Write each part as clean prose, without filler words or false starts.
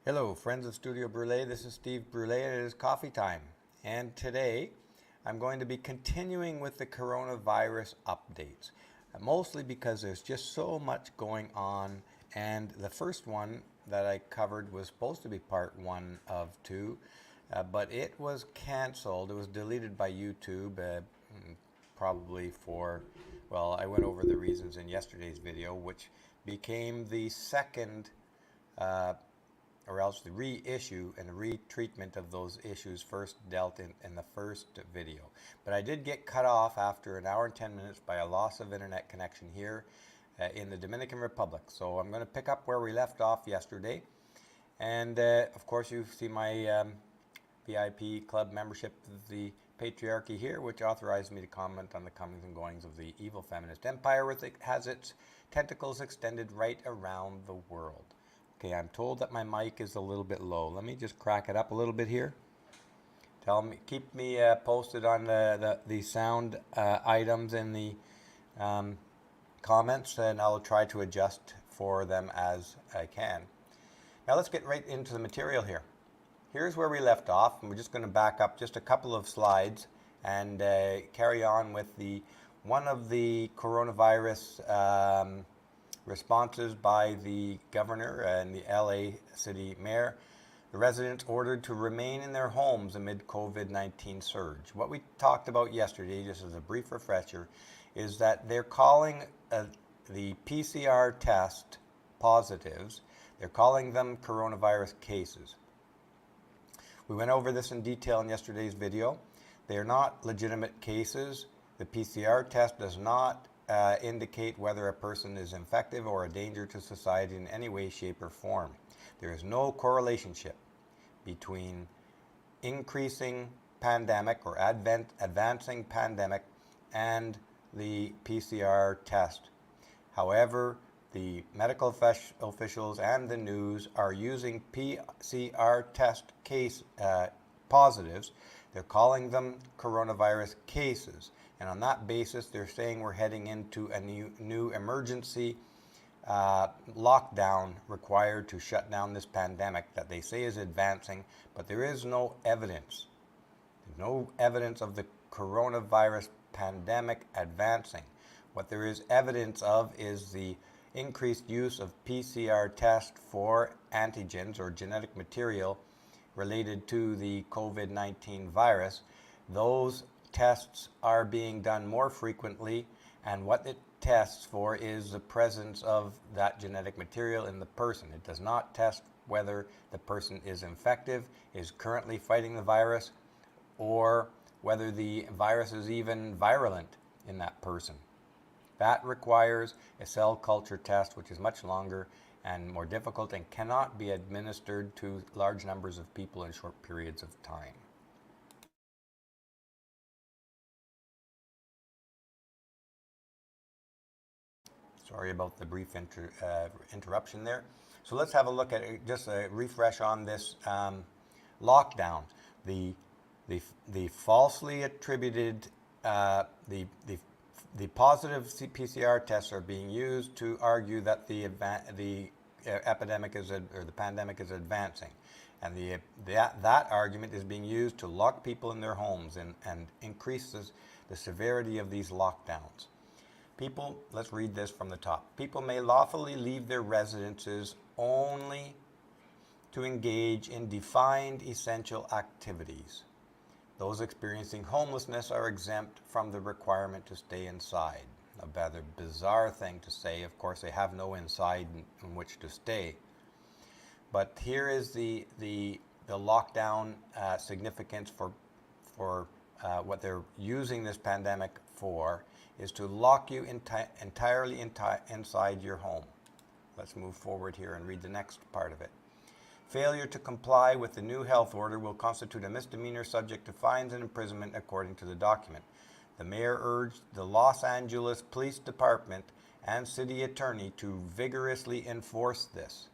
Hello, friends of Studio Brule. This is Steve Brule, and it is coffee time. And today, I'm going to be continuing with the coronavirus updates, mostly because there's just so much going on. And the first one that I covered was supposed to be part one of two, but it was canceled. It was deleted by YouTube, probably for, well, I went over the reasons in yesterday's video, which became the second or else the reissue and retreatment of those issues first dealt in the first video. But I did get cut off after an hour and 10 minutes by a loss of internet connection here in the Dominican Republic. So I'm going to pick up where we left off yesterday. And of course you see my VIP club membership of the patriarchy here, which authorized me to comment on the comings and goings of the evil feminist empire, which has its tentacles extended right around the world. Okay, I'm told that my mic is a little bit low. Let me just crack it up a little bit here. Keep me posted on the sound items in the comments, and I'll try to adjust for them as I can. Now let's get right into the material here. Here's where we left off, and we're just going to back up just a couple of slides and carry on with one of the coronavirus responses by the governor and the LA city mayor. The residents ordered to remain in their homes amid COVID-19 surge. What we talked about yesterday, just as a brief refresher, is that they're calling the PCR test positives, they're calling them coronavirus cases. We went over this in detail in yesterday's video. They are not legitimate cases. The PCR test does not indicate whether a person is infective or a danger to society in any way, shape, or form. There is no correlation between increasing pandemic or advancing pandemic and the PCR test. However, the medical officials and the news are using PCR test case positives. They're calling them coronavirus cases. And on that basis, they're saying we're heading into a new emergency lockdown required to shut down this pandemic that they say is advancing, but there is no evidence. There's no evidence of the coronavirus pandemic advancing. What there is evidence of is the increased use of PCR test for antigens or genetic material related to the COVID-19 virus. Those tests are being done more frequently, and what it tests for is the presence of that genetic material in the person. It does not test whether the person is infective, is currently fighting the virus, or whether the virus is even virulent in that person. That requires a cell culture test, which is much longer and more difficult and cannot be administered to large numbers of people in short periods of time. Sorry about the brief interruption there. So let's have a look at just a refresh on this lockdown. The falsely attributed the positive PCR tests are being used to argue that the epidemic or the pandemic is advancing, and that argument is being used to lock people in their homes and increases the severity of these lockdowns. People, let's read this from the top. People may lawfully leave their residences only to engage in defined essential activities. Those experiencing homelessness are exempt from the requirement to stay inside. A rather bizarre thing to say. Of course, they have no inside in which to stay. But here is the lockdown significance for what they're using this pandemic for, is to lock you entirely inside your home. Let's move forward here and read the next part of it. Failure to comply with the new health order will constitute a misdemeanor subject to fines and imprisonment, according to the document. The mayor urged the Los Angeles Police Department and city attorney to vigorously enforce this.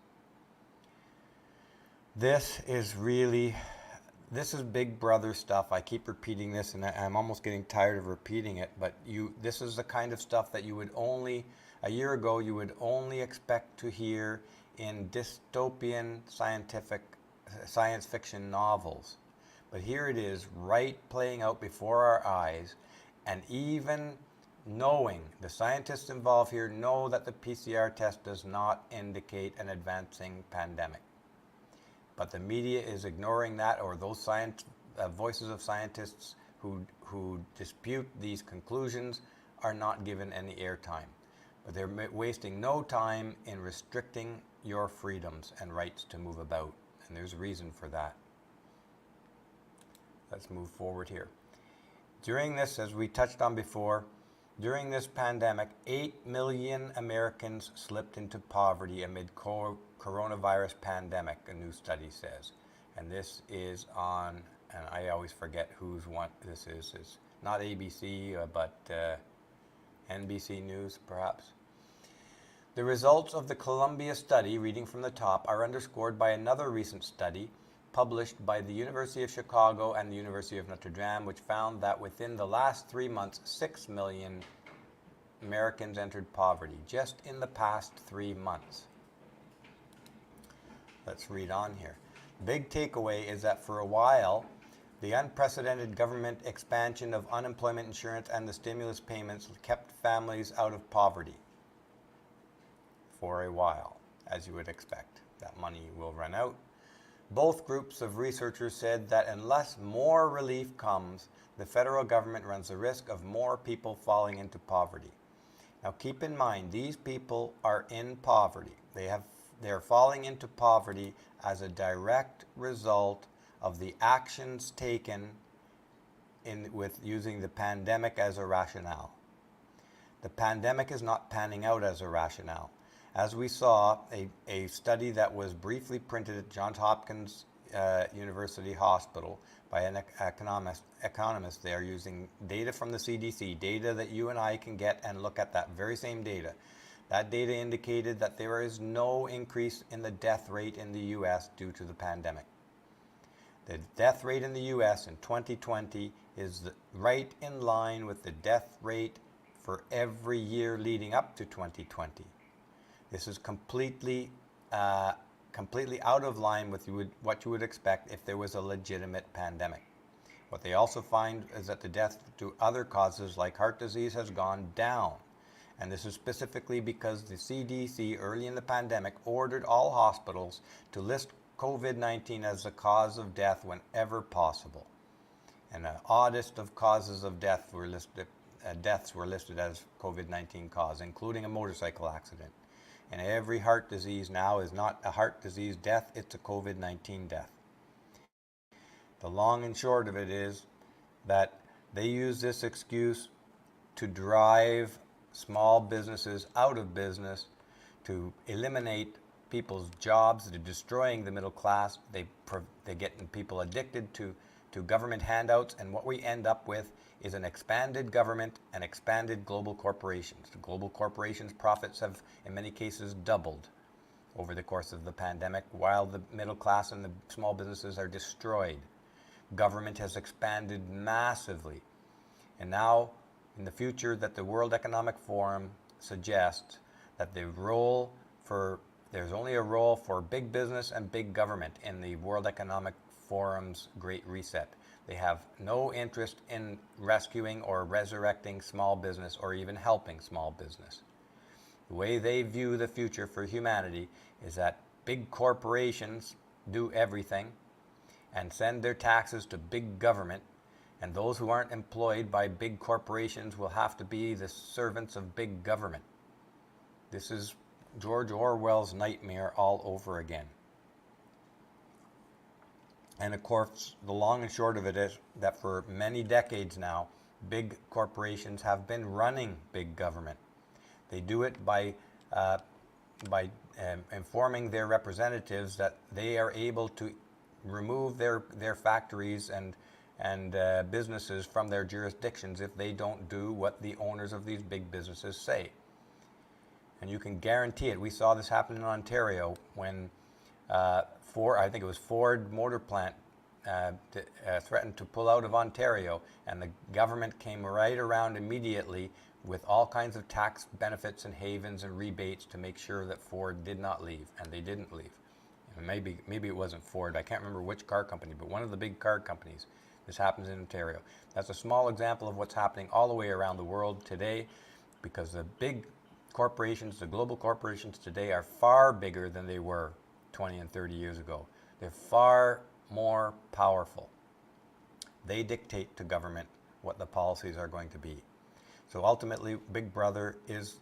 This is big brother stuff. I keep repeating this, and I'm almost getting tired of repeating it, but this is the kind of stuff that you would only, a year ago, you would only expect to hear in dystopian science fiction novels. But here it is, right playing out before our eyes, and even knowing, the scientists involved here know that the PCR test does not indicate an advancing pandemic. But the media is ignoring that, or those voices of scientists who dispute these conclusions are not given any airtime. But they're wasting no time in restricting your freedoms and rights to move about. And there's a reason for that. Let's move forward here. During this, as we touched on before, during this pandemic, 8 million Americans slipped into poverty amid coronavirus pandemic, a new study says. And this is on, and I always forget whose one this is. It's not ABC, but NBC News, perhaps. The results of the Columbia study, reading from the top, are underscored by another recent study published by the University of Chicago and the University of Notre Dame, which found that within the last 3 months, 6 million Americans entered poverty, just in the past 3 months. Let's read on here. Big takeaway is that for a while, the unprecedented government expansion of unemployment insurance and the stimulus payments kept families out of poverty. For a while, as you would expect. That money will run out. Both groups of researchers said that unless more relief comes, the federal government runs the risk of more people falling into poverty. Now keep in mind, these people are in poverty. They're falling into poverty as a direct result of the actions taken with using the pandemic as a rationale. The pandemic is not panning out as a rationale. As we saw, a study that was briefly printed at Johns Hopkins University Hospital by an economist there, using data from the CDC, data that you and I can get and look at that very same data. That data indicated that there is no increase in the death rate in the U.S. due to the pandemic. The death rate in the U.S. in 2020 is right in line with the death rate for every year leading up to 2020. This is completely out of line with what you would expect if there was a legitimate pandemic. What they also find is that the death to other causes like heart disease has gone down. And this is specifically because the CDC early in the pandemic ordered all hospitals to list COVID-19 as the cause of death whenever possible. And the oddest of causes of death were listed, deaths were listed as COVID-19 cause, including a motorcycle accident. And every heart disease now is not a heart disease death, it's a COVID-19 death. The long and short of it is that they use this excuse to drive small businesses out of business, to eliminate people's jobs. They're destroying the middle class. They're getting people addicted to government handouts, and what we end up with is an expanded government and expanded global corporations. The global corporations' profits have, in many cases, doubled over the course of the pandemic, while the middle class and the small businesses are destroyed. Government has expanded massively. And now, in the future, that the World Economic Forum suggests that there's only a role for big business and big government in the World Economic Forum's Great Reset. They have no interest in rescuing or resurrecting small business or even helping small business. The way they view the future for humanity is that big corporations do everything and send their taxes to big government, and those who aren't employed by big corporations will have to be the servants of big government. This is George Orwell's nightmare all over again. And of course, the long and short of it is that for many decades now, big corporations have been running big government. They do it by informing their representatives that they are able to remove their factories and businesses from their jurisdictions if they don't do what the owners of these big businesses say. And you can guarantee it. We saw this happen in Ontario when I think it was Ford Motor Plant threatened to pull out of Ontario, and the government came right around immediately with all kinds of tax benefits and havens and rebates to make sure that Ford did not leave, and they didn't leave. And maybe it wasn't Ford. I can't remember which car company, but one of the big car companies. This happens in Ontario. That's a small example of what's happening all the way around the world today, because the big corporations, the global corporations today, are far bigger than they were 20 and 30 years ago. They're far more powerful. They dictate to government what the policies are going to be. So ultimately, Big Brother is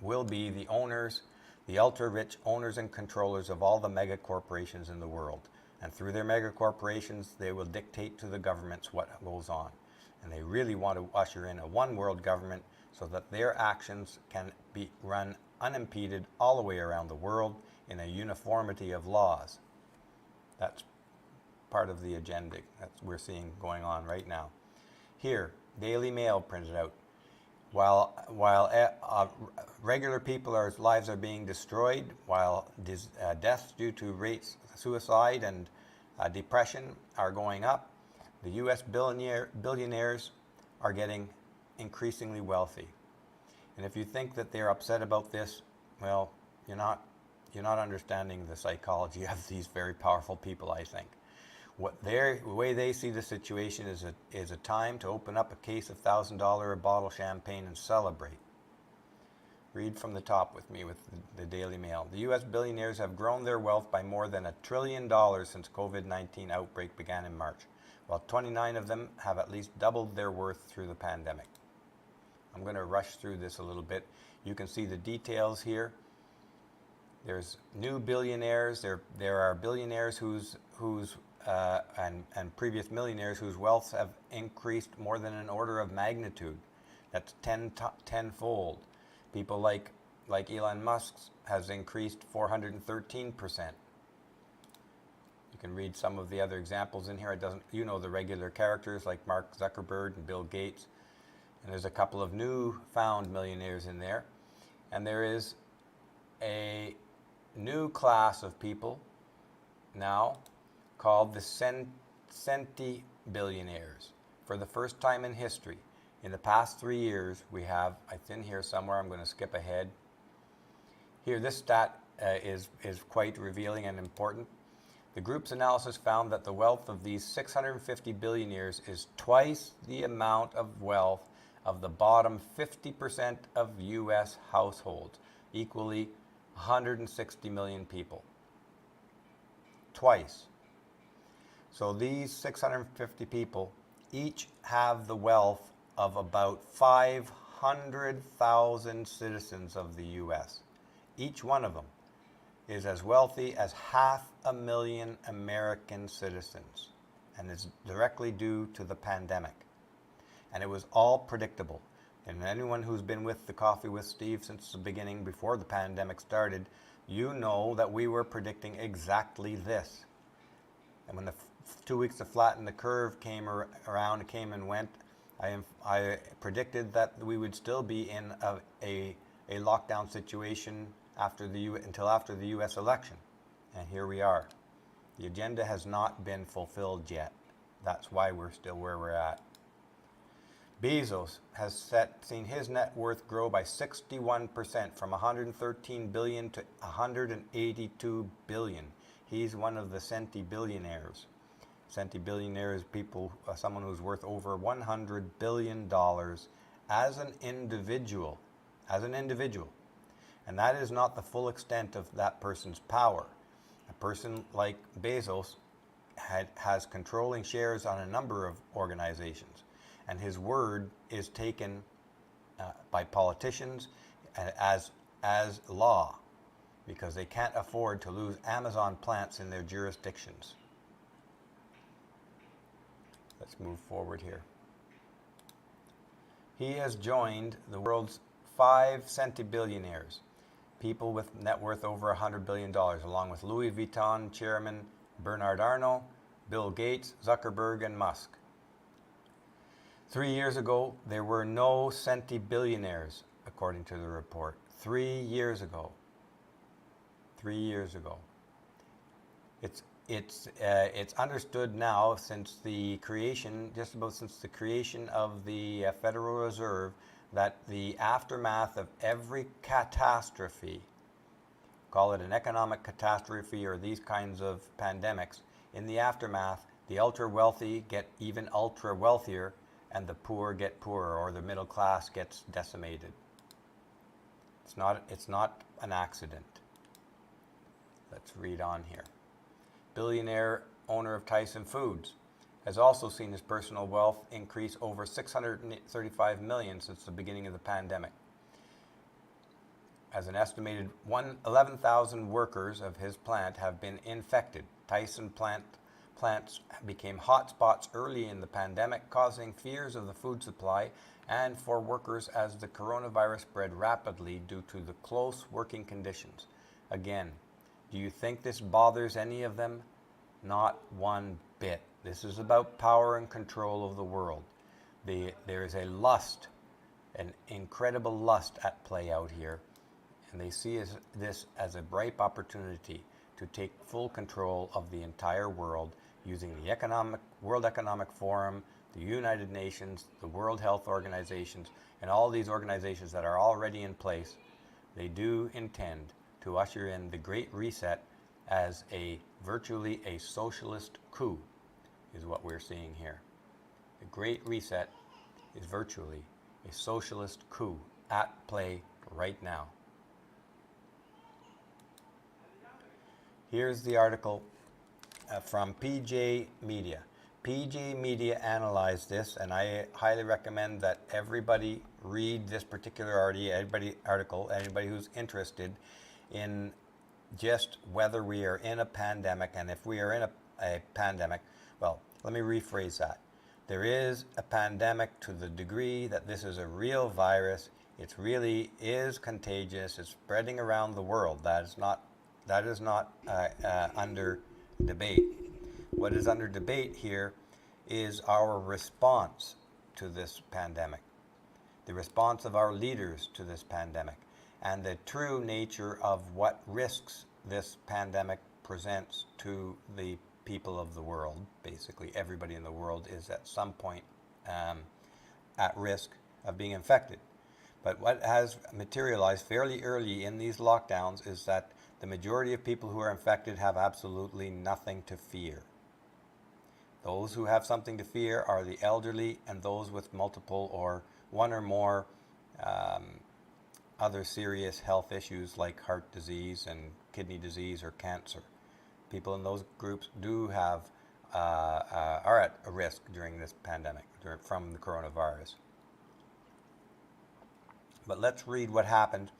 will be the owners, the ultra-rich owners and controllers of all the mega corporations in the world. And through their mega corporations, they will dictate to the governments what goes on. And they really want to usher in a one world government so that their actions can be run unimpeded all the way around the world in a uniformity of laws. That's part of the agenda that we're seeing going on right now. Here, Daily Mail printed out. While regular people's lives are being destroyed, while deaths due to rates, suicide and depression are going up, the U.S. billionaires are getting increasingly wealthy. And if you think that they're upset about this, well, you're not understanding the psychology of these very powerful people, I think. The way they see the situation is a time to open up a case of $1,000 a bottle champagne and celebrate. Read from the top with me with the Daily Mail. The U.S. billionaires have grown their wealth by more than $1 trillion since COVID-19 outbreak began in March, while 29 of them have at least doubled their worth through the pandemic. I'm going to rush through this a little bit. You can see the details here. There's new billionaires. There are billionaires and previous millionaires whose wealths have increased more than an order of magnitude. That's tenfold. People like Elon Musk's has increased 413%. You can read some of the other examples in here. You know the regular characters like Mark Zuckerberg and Bill Gates. And there's a couple of new found millionaires in there. And there is a new class of people now called the centi billionaires. For the first time in history, in the past 3 years, we have, it's in here somewhere, I'm going to skip ahead. Here, this stat is quite revealing and important. The group's analysis found that the wealth of these 650 billionaires is twice the amount of wealth of the bottom 50% of U.S. households, equally 160 million people. Twice. So these 650 people each have the wealth of about 500,000 citizens of the U.S. Each one of them is as wealthy as 500,000 American citizens, and it's directly due to the pandemic. And it was all predictable. And anyone who's been with the Coffee with Steve since the beginning, before the pandemic started, you know that we were predicting exactly this. And when the 2 weeks to flatten the curve came around, came and went, I predicted that we would still be in a lockdown situation until after the U.S. election. And here we are. The agenda has not been fulfilled yet. That's why we're still where we're at. Bezos has seen his net worth grow by 61%, from 113 billion to 182 billion. He's one of the centi billionaires. Centi billionaire is someone who's worth over $100 billion as an individual. And that is not the full extent of that person's power. A person like Bezos has controlling shares on a number of organizations, and his word is taken by politicians as law, because they can't afford to lose Amazon plants in their jurisdictions. Let's move forward here. He has joined the world's 5 centi-billionaires, people with net worth over $100 billion, along with Louis Vuitton chairman Bernard Arnault, Bill Gates, Zuckerberg, and Musk. 3 years ago, there were no centi-billionaires, according to the report. 3 years ago. 3 years ago. It's understood now, since the creation of the Federal Reserve, that the aftermath of every catastrophe, call it an economic catastrophe or these kinds of pandemics, in the aftermath, the ultra wealthy get even ultra wealthier and the poor get poorer, or the middle class gets decimated. It's not an accident. Let's read on here. Billionaire owner of Tyson Foods has also seen his personal wealth increase over 635 million since the beginning of the pandemic. As an estimated 11,000 workers of his plant have been infected. Tyson plants became hotspots early in the pandemic, causing fears of the food supply and for workers as the coronavirus spread rapidly due to the close working conditions. Again, do you think this bothers any of them? Not one bit. This is about power and control of the world. There is a lust, an incredible lust at play out here, and they see this as a ripe opportunity to take full control of the entire world using the World Economic Forum, the United Nations, the World Health Organizations, and all these organizations that are already in place. They do intend to usher in the Great Reset as virtually a socialist coup, is what we're seeing here. The Great Reset is virtually a socialist coup at play right now. Here's the article from PJ Media. PJ Media analyzed this, and I highly recommend that everybody read this particular article, anybody who's interested in just whether we are in a pandemic, and if we are in a pandemic, well, let me rephrase that. There is a pandemic to the degree that this is a real virus. It really is contagious. It's spreading around the world. That is not under debate. What is under debate here is our response to this pandemic, the response of our leaders to this pandemic, and the true nature of what risks this pandemic presents to the people of the world. Basically, everybody in the world is at some point at risk of being infected. But what has materialized fairly early in these lockdowns is that the majority of people who are infected have absolutely nothing to fear. Those who have something to fear are the elderly and those with multiple or one or more other serious health issues like heart disease and kidney disease or cancer. People in those groups do have are at a risk during this pandemic from the coronavirus. But let's read what happened.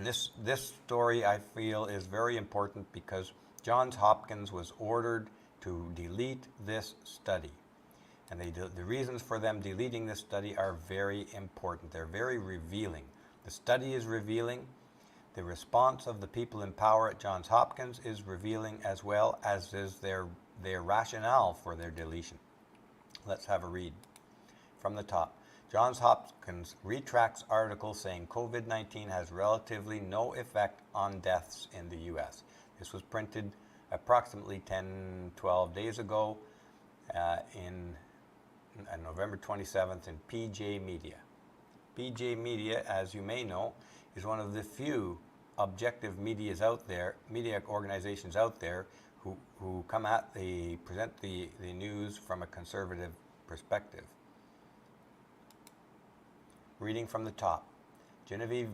This story, I feel, is very important because Johns Hopkins was ordered to delete this study. And the reasons for them deleting this study are very important. They're very revealing. The study is revealing. The response of the people in power at Johns Hopkins is revealing, as well as is their rationale for their deletion. Let's have a read from the top. Johns Hopkins retracts article saying COVID-19 has relatively no effect on deaths in the U.S. This was printed approximately 12 days ago in November 27th in PJ Media. PJ Media, as you may know, is one of the few objective media organizations out there who present the news from a conservative perspective. Reading from the top. Genevieve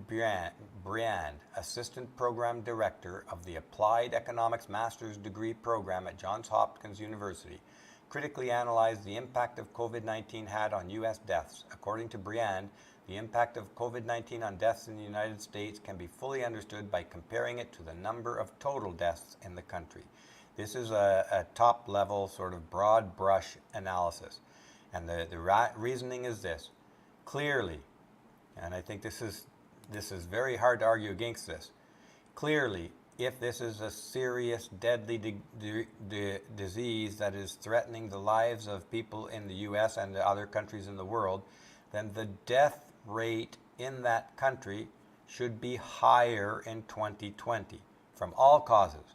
Briand, Assistant Program Director of the Applied Economics Master's Degree Program at Johns Hopkins University, critically analyzed the impact of COVID-19 had on U.S. deaths. According to Briand, the impact of COVID-19 on deaths in the United States can be fully understood by comparing it to the number of total deaths in the country. This is a top-level, sort of broad brush analysis. And the reasoning is this. Clearly, and I think this is very hard to argue against this. Clearly, if this is a serious, deadly disease that is threatening the lives of people in the U.S. and the other countries in the world, then the death rate in that country should be higher in 2020 from all causes.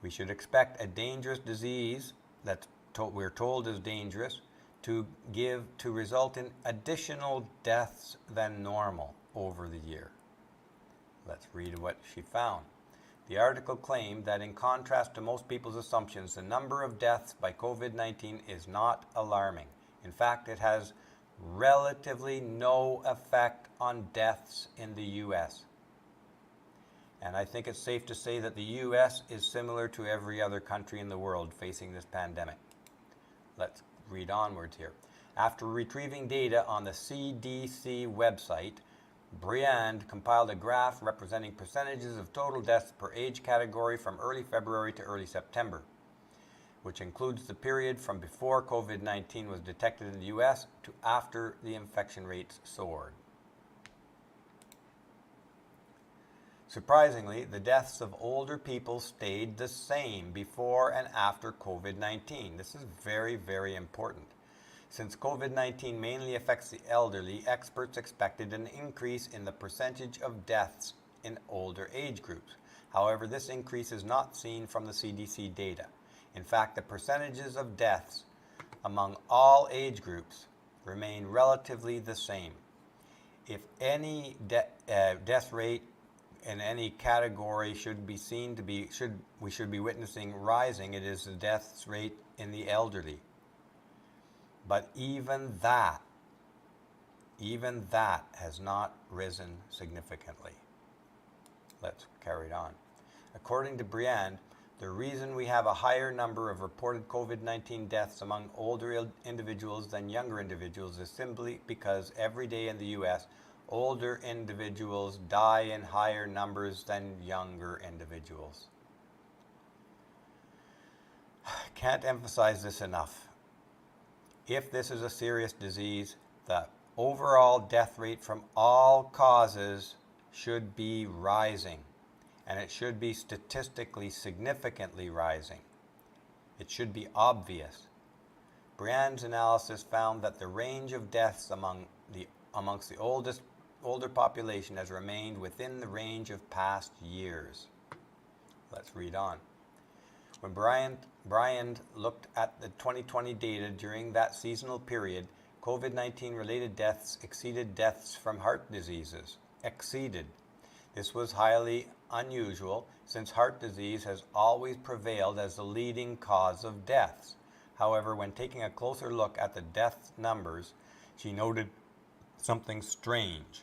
We should expect a dangerous disease that we're told is dangerous to result in additional deaths than normal over the year. Let's read what she found. The article claimed that in contrast to most people's assumptions, the number of deaths by COVID-19 is not alarming. In fact, it has relatively no effect on deaths in the U.S. And I think it's safe to say that the U.S. is similar to every other country in the world facing this pandemic. Let's read onwards here. After retrieving data on the CDC website, Briand compiled a graph representing percentages of total deaths per age category from early February to early September, which includes the period from before COVID-19 was detected in the U.S. to after the infection rates soared. Surprisingly, the deaths of older people stayed the same before and after COVID-19. This is very, very important. Since COVID-19 mainly affects the elderly, experts expected an increase in the percentage of deaths in older age groups. However, this increase is not seen from the CDC data. In fact, the percentages of deaths among all age groups remain relatively the same. If any death rate in any category we should be witnessing rising, it is the death rate in the elderly. But even that has not risen significantly. Let's carry on. According to Briand, the reason we have a higher number of reported COVID-19 deaths among older individuals than younger individuals is simply because every day in the U.S., older individuals die in higher numbers than younger individuals. Can't emphasize this enough. If this is a serious disease, the overall death rate from all causes should be rising, and it should be statistically significantly rising. It should be obvious. Briand's analysis found that the range of deaths amongst the older population has remained within the range of past years. Let's read on. When Briand looked at the 2020 data during that seasonal period, COVID-19 related deaths exceeded deaths from heart diseases. This was highly unusual since heart disease has always prevailed as the leading cause of deaths. However, when taking a closer look at the death numbers, she noted something strange.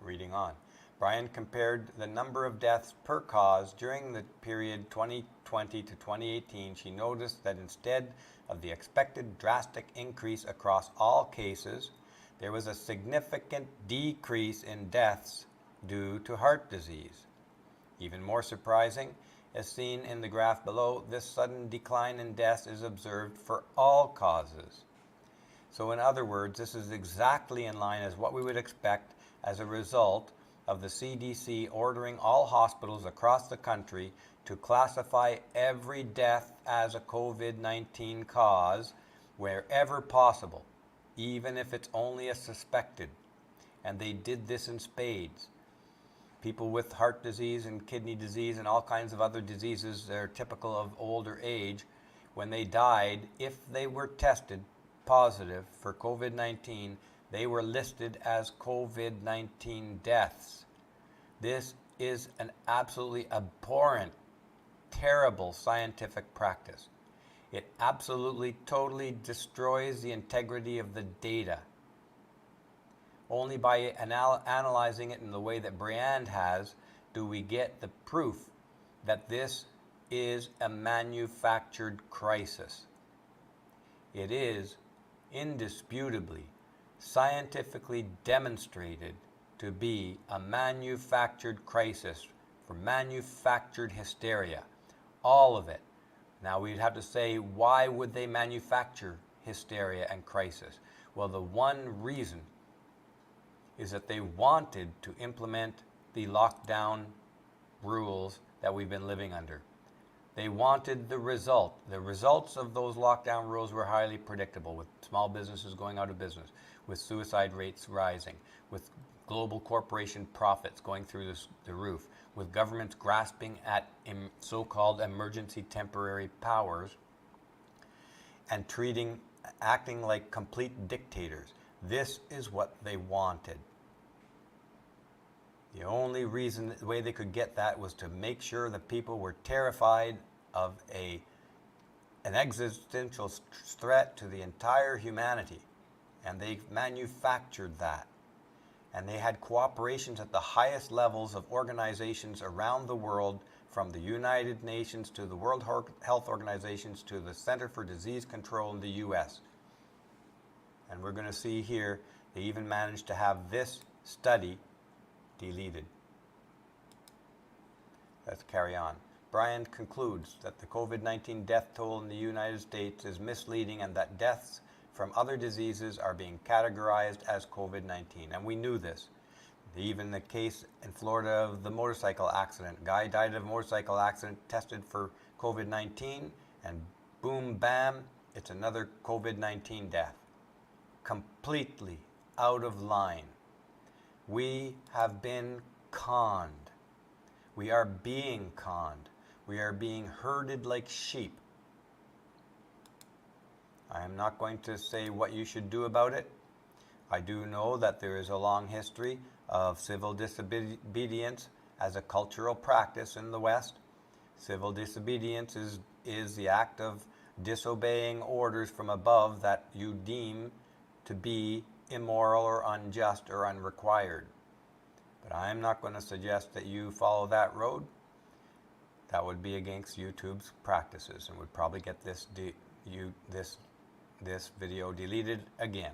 Reading on. Briand compared the number of deaths per cause during the period 2020 to 2018. She noticed that instead of the expected drastic increase across all cases, there was a significant decrease in deaths due to heart disease. Even more surprising, as seen in the graph below, this sudden decline in deaths is observed for all causes. So in other words, this is exactly in line as what we would expect as a result of the CDC ordering all hospitals across the country to classify every death as a COVID-19 cause wherever possible, even if it's only a suspected. And they did this in spades. People with heart disease and kidney disease and all kinds of other diseases that are typical of older age, when they died, if they were tested positive for COVID-19, they were listed as COVID-19 deaths. This is an absolutely abhorrent, terrible scientific practice. It absolutely, totally destroys the integrity of the data. Only by analyzing it in the way that Briand has do we get the proof that this is a manufactured crisis. It is indisputably, scientifically demonstrated to be a manufactured crisis for manufactured hysteria. All of it. Now we'd have to say, why would they manufacture hysteria and crisis? Well, the one reason is that they wanted to implement the lockdown rules that we've been living under. They wanted the result. The results of those lockdown rules were highly predictable, with small businesses going out of business, with suicide rates rising, with global corporation profits going through the roof, with governments grasping at so-called emergency temporary powers and treating acting like complete dictators. This is what they wanted. The only reason, the way they could get that was to make sure that people were terrified of an existential threat to the entire humanity. And they manufactured that. And they had cooperations at the highest levels of organizations around the world, from the United Nations to the World Health Organizations to the Center for Disease Control in the US. And we're going to see here, they even managed to have this study deleted. Let's carry on. Bryant concludes that the COVID-19 death toll in the United States is misleading and that deaths from other diseases are being categorized as COVID-19. And we knew this. Even the case in Florida of the motorcycle accident. Guy died of a motorcycle accident, tested for COVID-19, and boom, bam, it's another COVID-19 death. Completely out of line. We have been conned. We are being conned. We are being herded like sheep. I am not going to say what you should do about it. I do know that there is a long history of civil disobedience as a cultural practice in the West. Civil disobedience is the act of disobeying orders from above that you deem to be immoral or unjust or unrequired. But I am not going to suggest that you follow that road. That would be against YouTube's practices and would probably get this video deleted again.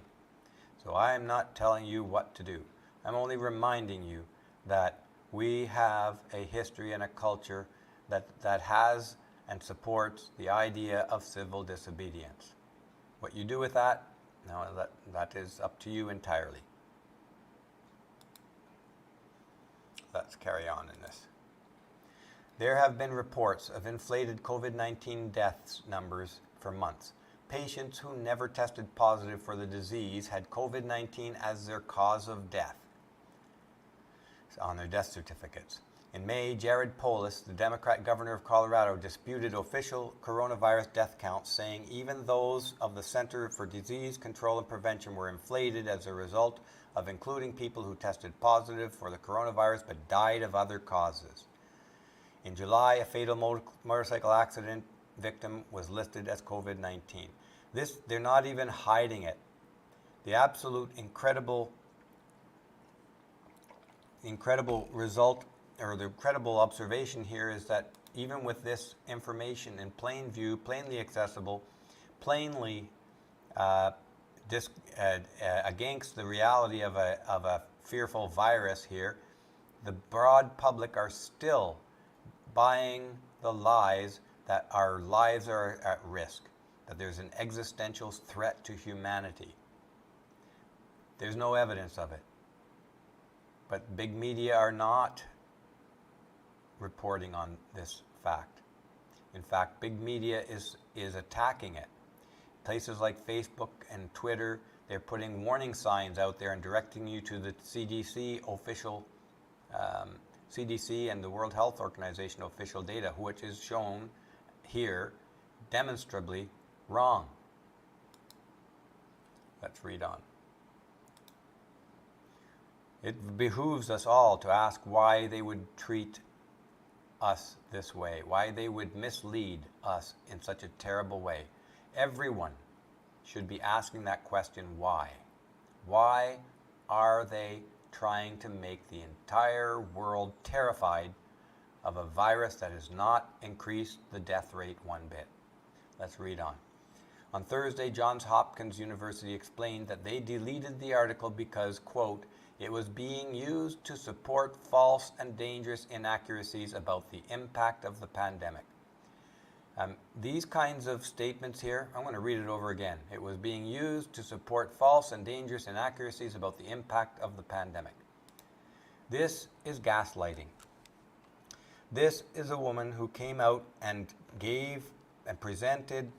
So I am not telling you what to do. I'm only reminding you that we have a history and a culture that has and supports the idea of civil disobedience. What you do with that, no, that is up to you entirely. Let's carry on in this. There have been reports of inflated COVID-19 deaths numbers for months. Patients who never tested positive for the disease had COVID-19 as their cause of death on their death certificates. In May, Jared Polis, the Democrat governor of Colorado, disputed official coronavirus death counts, saying even those of the Center for Disease Control and Prevention were inflated as a result of including people who tested positive for the coronavirus but died of other causes. In July, a fatal motorcycle accident victim was listed as COVID-19. They're not even hiding it. The absolute incredible result, or the incredible observation here, is that even with this information in plain view, plainly accessible, plainly against the reality of a fearful virus here, the broad public are still buying the lies that our lives are at risk, that there's an existential threat to humanity. There's no evidence of it. But big media are not reporting on this fact. In fact, big media is attacking it. Places like Facebook and Twitter, they're putting warning signs out there and directing you to the CDC official, CDC and the World Health Organization official data, which is shown here demonstrably wrong. Let's read on. It behooves us all to ask why they would treat us this way, why they would mislead us in such a terrible way. Everyone should be asking that question, why? Why are they trying to make the entire world terrified of a virus that has not increased the death rate one bit? Let's read on. On Thursday, Johns Hopkins University explained that they deleted the article because, quote, it was being used to support false and dangerous inaccuracies about the impact of the pandemic. These kinds of statements here, I'm going to read it over again. It was being used to support false and dangerous inaccuracies about the impact of the pandemic. This is gaslighting. This is a woman who came out and gave and presented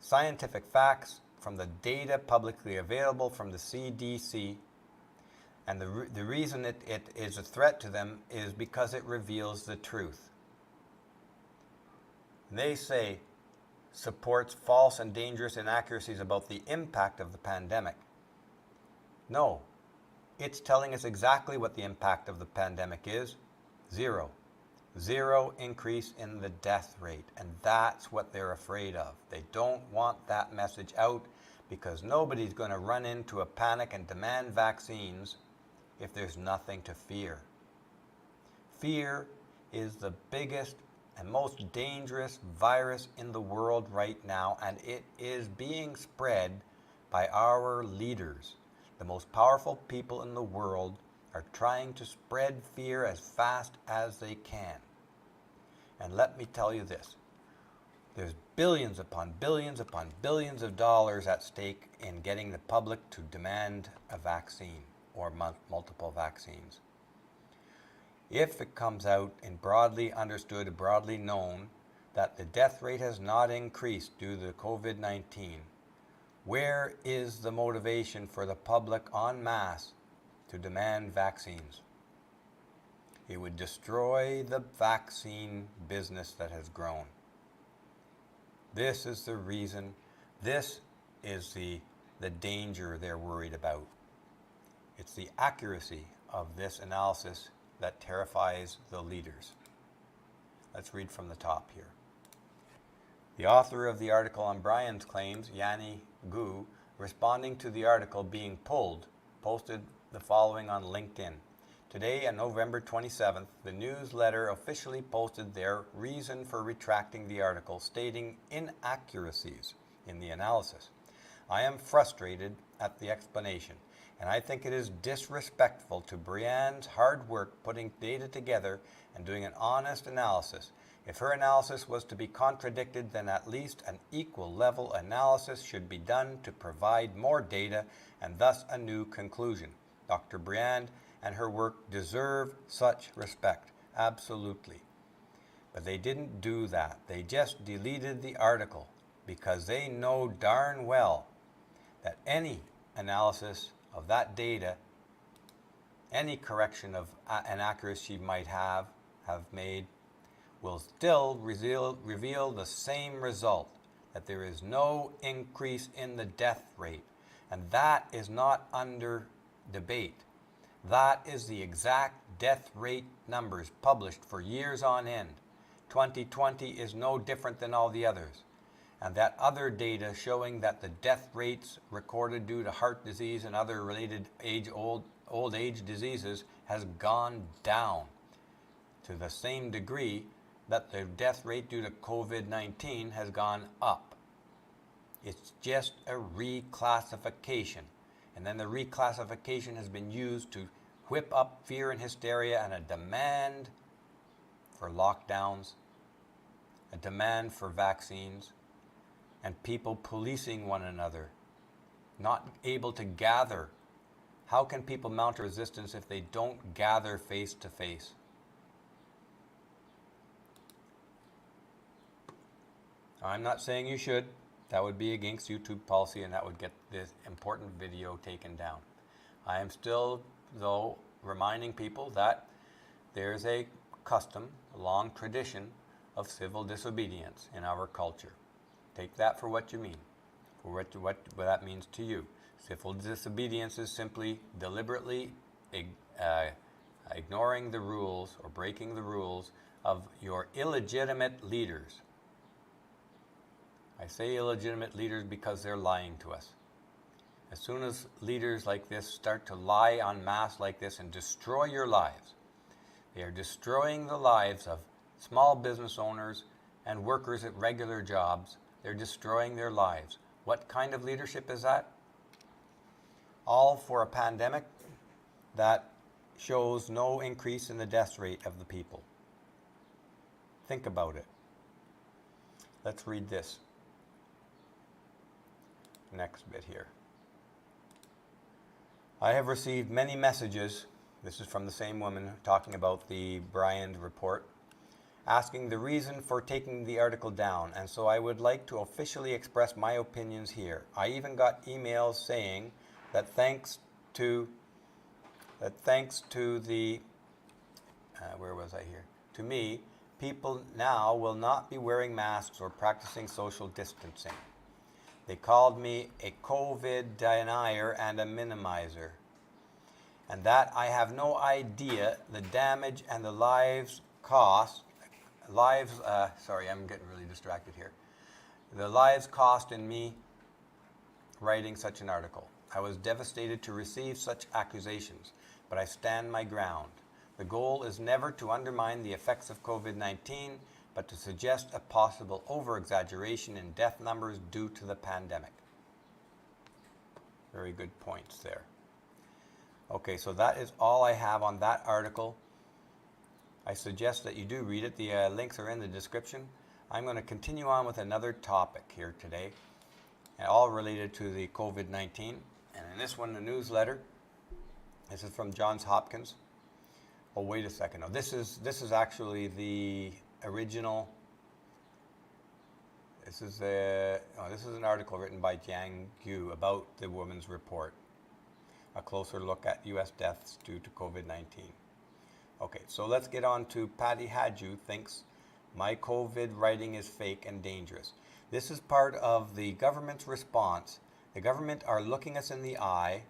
scientific facts from the data publicly available from the CDC. And the reason it is a threat to them is because it reveals the truth. They say supports false and dangerous inaccuracies about the impact of the pandemic. No, it's telling us exactly what the impact of the pandemic is. Zero. Zero increase in the death rate. And that's what they're afraid of. They don't want that message out because nobody's going to run into a panic and demand vaccines if there's nothing to fear. Fear is the biggest and most dangerous virus in the world right now, and it is being spread by our leaders. The most powerful people in the world are trying to spread fear as fast as they can. And let me tell you this, there's billions upon billions upon billions of dollars at stake in getting the public to demand a vaccine or multiple vaccines. If it comes out in broadly understood, broadly known, that the death rate has not increased due to COVID-19, where is the motivation for the public en masse to demand vaccines? It would destroy the vaccine business that has grown. This is the reason, this is the danger they're worried about. It's the accuracy of this analysis that terrifies the leaders. Let's read from the top here. The author of the article on Brian's claims, Yanni Gu, responding to the article being pulled, posted the following on LinkedIn. Today, on November 27th, the newsletter officially posted their reason for retracting the article, stating inaccuracies in the analysis. I am frustrated at the explanation, and I think it is disrespectful to Brianne's hard work putting data together and doing an honest analysis. If her analysis was to be contradicted, then at least an equal level analysis should be done to provide more data and thus a new conclusion. Dr. Brianne and her work deserve such respect, absolutely. But they didn't do that. They just deleted the article because they know darn well that any analysis of that data, any correction of an accuracy she might have made, will still reveal the same result, that there is no increase in the death rate. And that is not under debate. That is the exact death rate numbers published for years on end. 2020 is no different than all the others. And that other data showing that the death rates recorded due to heart disease and other related old age diseases has gone down to the same degree that the death rate due to COVID-19 has gone up. It's just a reclassification. And then the reclassification has been used to whip up fear and hysteria and a demand for lockdowns, a demand for vaccines, and people policing one another, not able to gather. How can people mount a resistance if they don't gather face to face? I'm not saying you should. That would be against YouTube policy and that would get this important video taken down. I am still, though, reminding people that there's a custom, a long tradition of civil disobedience in our culture. Take that for what you mean, for what that means to you. Civil disobedience is simply deliberately ignoring the rules or breaking the rules of your illegitimate leaders. I say illegitimate leaders because they're lying to us. As soon as leaders like this start to lie en masse like this and destroy your lives, they are destroying the lives of small business owners and workers at regular jobs. They're destroying their lives. What kind of leadership is that? All for a pandemic that shows no increase in the death rate of the people. Think about it. Let's read this. Next bit here. I have received many messages, this is from the same woman talking about the Brian report, asking the reason for taking the article down, and so I would like to officially express my opinions here. I even got emails saying that thanks to the, where was I here? To me, people now will not be wearing masks or practicing social distancing. They called me a COVID denier and a minimizer. And that I have no idea the damage and the lives cost, sorry, I'm getting really distracted here. The lives cost in me writing such an article. I was devastated to receive such accusations, but I stand my ground. The goal is never to undermine the effects of COVID-19, but to suggest a possible over-exaggeration in death numbers due to the pandemic. Very good points there. Okay, so that is all I have on that article. I suggest that you do read it. The links are in the description. I'm going to continue on with another topic here today, all related to the COVID-19. And in this one, the newsletter, this is from Johns Hopkins. Oh, wait a second. No, this is actually the original. This is an article written by Jiang Gu about the Women's Report. A closer look at U.S. deaths due to COVID-19. Okay, so let's get on to Patty Hadju thinks my COVID writing is fake and dangerous. This is part of the government's response. The government are looking us in the eye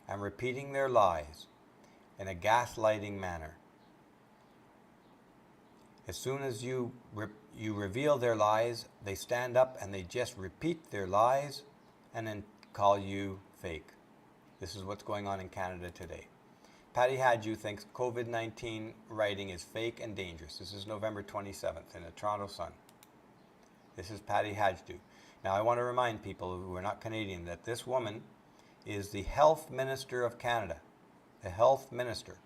and repeating their lies in a gaslighting manner. As soon as you reveal their lies, they stand up and they just repeat their lies and then call you fake. This is what's going on in Canada today. Patty Hadju thinks COVID-19 writing is fake and dangerous. This is November 27th in the Toronto Sun. This is Patty Hadju. Now I want to remind people who are not Canadian that this woman is the Health Minister of Canada. The Health Minister.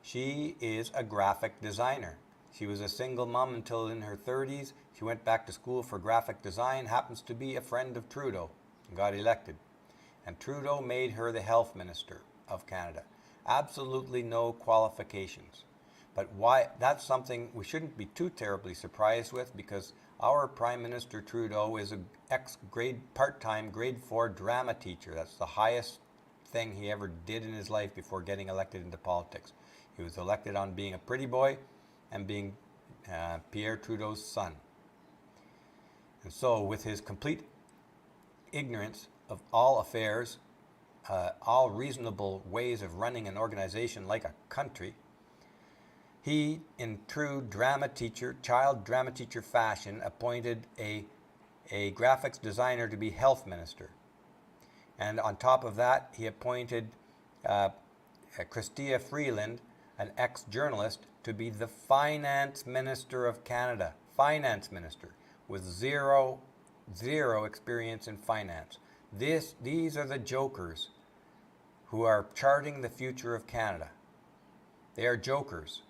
She is a graphic designer. She was a single mom until in her 30s. She went back to school for graphic design, happens to be a friend of Trudeau, and got elected. And Trudeau made her the Health Minister of Canada. Absolutely no qualifications. But why? That's something we shouldn't be too terribly surprised with, because our Prime Minister Trudeau is an part-time grade 4 drama teacher. That's the highest thing he ever did in his life before getting elected into politics. He was elected on being a pretty boy and being Pierre Trudeau's son. And so with his complete ignorance of all affairs, all reasonable ways of running an organization like a country, he, in true child drama teacher fashion, appointed a graphics designer to be health minister. And on top of that, he appointed Chrystia Freeland, an ex-journalist, to be the finance minister of Canada. Finance minister with zero experience in finance. These are the jokers who are charting the future of Canada. They are jokers.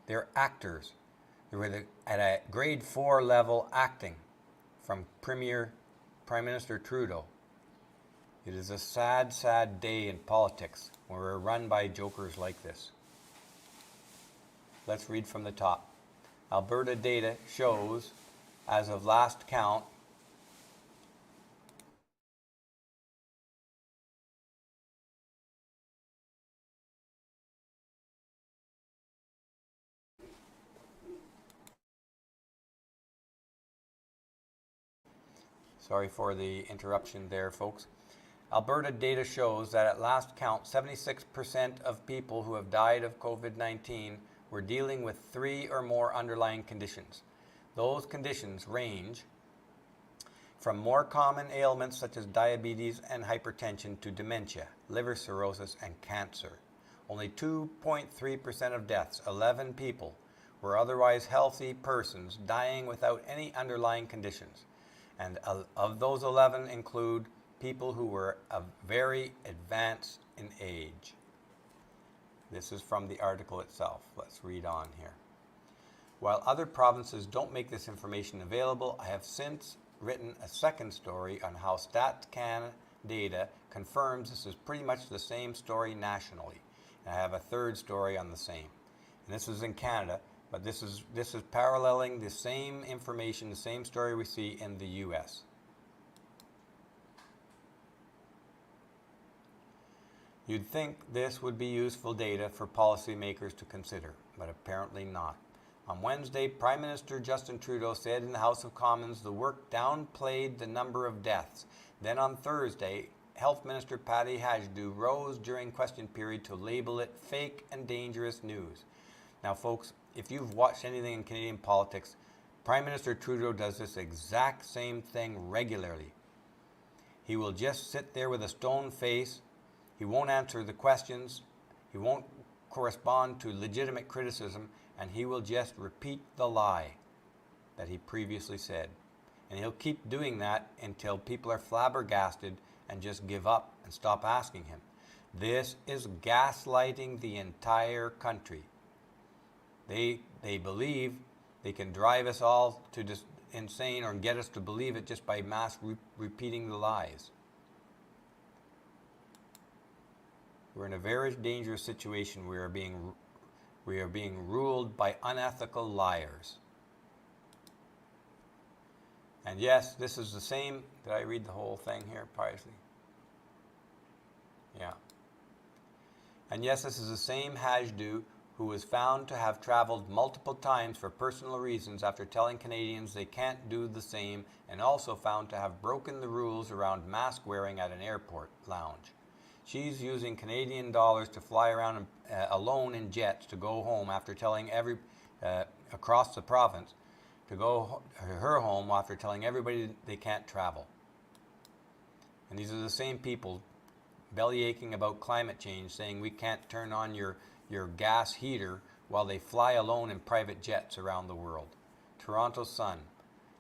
They're actors. They were at a grade 4 level acting from Prime Minister Trudeau. It is a sad, sad day in politics when we're run by jokers like this. Let's read from the top. Alberta data shows, as of last count, sorry for the interruption there, folks. Alberta data shows that at last count, 76% of people who have died of COVID-19 were dealing with 3 or more underlying conditions. Those conditions range from more common ailments such as diabetes and hypertension to dementia, liver cirrhosis, and cancer. Only 2.3% of deaths, 11 people, were otherwise healthy persons dying without any underlying conditions. And of those 11 include people who were very advanced in age. This is from the article itself. Let's read on here. While other provinces don't make this information available, I have since written a second story on how StatCan data confirms this is pretty much the same story nationally. And I have a third story on the same. And this is in Canada, but this is paralleling the same information, the same story we see in the US. You'd think this would be useful data for policymakers to consider, but apparently not. On Wednesday, Prime Minister Justin Trudeau said in the House of Commons the work downplayed the number of deaths. Then on Thursday, Health Minister Patty Hajdu rose during question period to label it fake and dangerous news. Now, folks, if you've watched anything in Canadian politics, Prime Minister Trudeau does this exact same thing regularly. He will just sit there with a stone face. He won't answer the questions. He won't correspond to legitimate criticism, and he will just repeat the lie that he previously said. And he'll keep doing that until people are flabbergasted and just give up and stop asking him. This is gaslighting the entire country. They believe they can drive us all to just insane or get us to believe it just by mass repeating the lies. We're in a very dangerous situation. We are being ruled by unethical liars. And yes, this is the same. Did I read the whole thing here, Paisley? Yeah. And yes, this is the same Hajdu who was found to have traveled multiple times for personal reasons after telling Canadians they can't do the same, and also found to have broken the rules around mask wearing at an airport lounge. She's using Canadian dollars to fly around alone in jets to go home after telling across the province to go her home after telling everybody they can't travel. And these are the same people bellyaching about climate change, saying we can't turn on your gas heater while they fly alone in private jets around the world. Toronto Sun.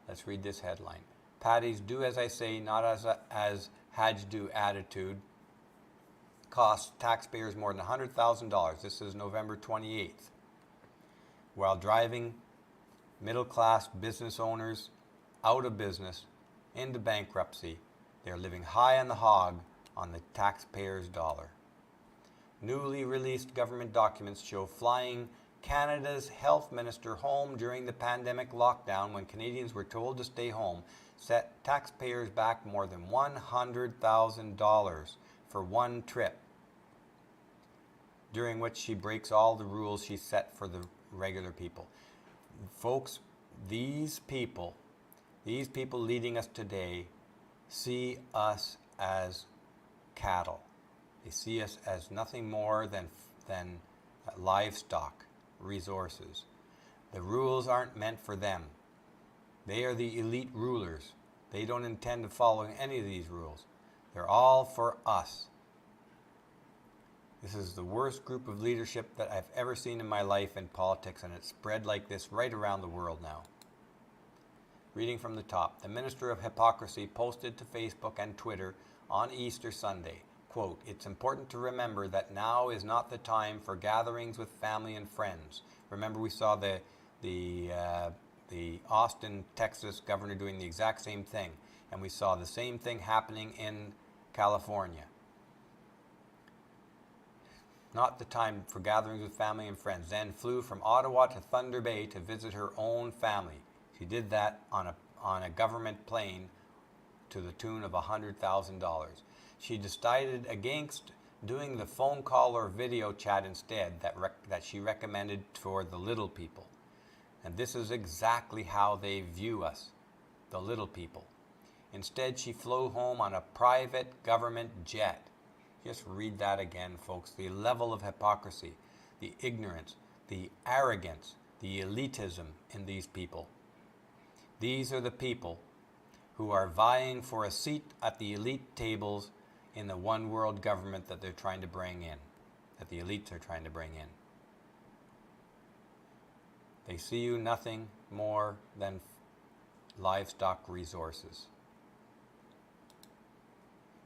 Let's read this headline. Paddy's do as I say, not as Hajdu attitude costs taxpayers more than $100,000. This is November 28th. While driving middle-class business owners out of business, into bankruptcy, they're living high on the hog on the taxpayer's dollar. Newly released government documents show flying Canada's health minister home during the pandemic lockdown when Canadians were told to stay home set taxpayers back more than $100,000 for one trip, during which she breaks all the rules she set for the regular people. Folks, these people leading us today see us as cattle. They see us as nothing more than livestock, resources. The rules aren't meant for them. They are the elite rulers. They don't intend to follow any of these rules. They're all for us. This is the worst group of leadership that I've ever seen in my life in politics, and it's spread like this right around the world now. Reading from the top, the Minister of Hypocrisy posted to Facebook and Twitter on Easter Sunday, quote, "It's important to remember that now is not the time for gatherings with family and friends." Remember, we saw the Austin, Texas governor doing the exact same thing, and we saw the same thing happening in California. Not the time for gatherings with family and friends. Then flew from Ottawa to Thunder Bay to visit her own family. She did that on a government plane to the tune of $100,000. She decided against doing the phone call or video chat instead that she recommended for the little people. And this is exactly how they view us, the little people. Instead, she flew home on a private government jet. Just read that again, folks. The level of hypocrisy, the ignorance, the arrogance, the elitism in these people. These are the people who are vying for a seat at the elite tables in the one world government that they're trying to bring in, that the elites are trying to bring in. They see you nothing more than livestock resources.